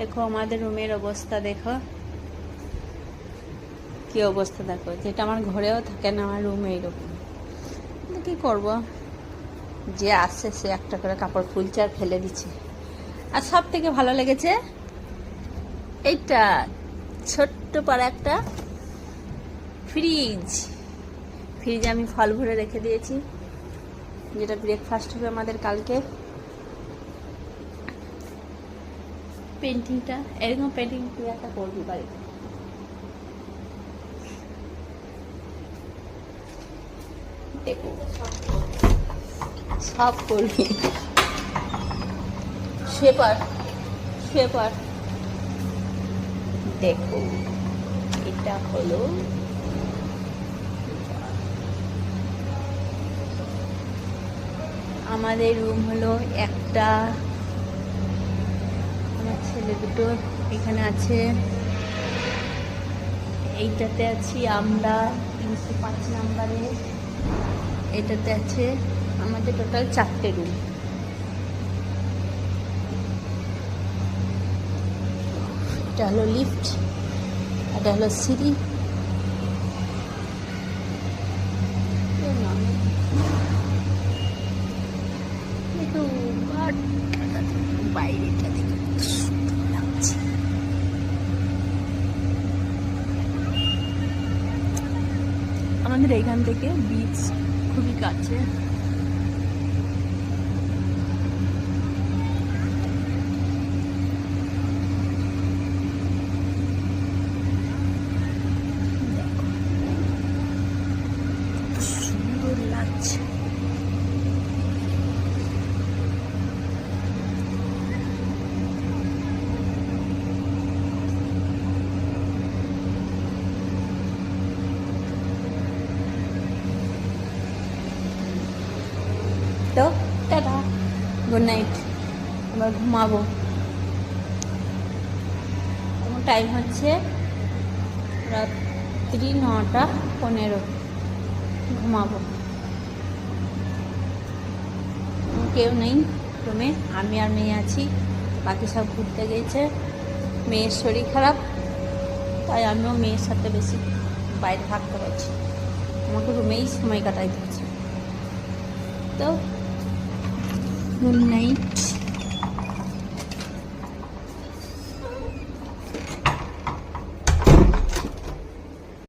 দেখো আমাদের রুমের অবস্থা, দেখো কি অবস্থা, দেখো যেটা আমার ঘরেও থাকে না, আমার রুমে এরকম। কিন্তু কী করবো, যে আসছে সে একটা করে কাপড় খুলছে আর ফেলে দিচ্ছে। আর সব থেকে ভালো লেগেছে এইটা, ছোট্ট পাড়া একটা ফ্রিজে আমি ফল ভরে রেখে দিয়েছি, যেটা ব্রেকফাস্ট হবে আমাদের কালকে। পেন্টিংটা এরকম পেন্টিং তুই একটা করবি বাড়িতে। দেখো সব করবি, শেপার দেখো এটা হলো আমাদের রুম, হলো একটা। আমার ছেলে দুটো এখানে আছে, এইটাতে আছি আমরা 305 নাম্বারে, এটাতে আছে আমাদের টোটাল 4টে রুম। এটা হলো লিফট, এটা হলো সিঁড়ি। বাইরেটা দেখে সুন্দর লাগছে। আমাদের এখান থেকে বিচ খুবই কাছে। সুন্দর লাগছে। তো টাটা, গুড নাইট, এবার ঘুমাবো। এখন টাইম হচ্ছে রাত্রি 9:15, ঘুমাবো। কেউ নেই রুমে, আমি আর মেয়ে আছি, বাকি সব ঘুরতে গেছে। মেয়ের শরীর খারাপ, তাই আমিও মেয়ের সাথে বেশি বাইরে থাকতে পারছি, আমাকে রুমেই সময় কাটাইতে হচ্ছে। তো গুড নাইট।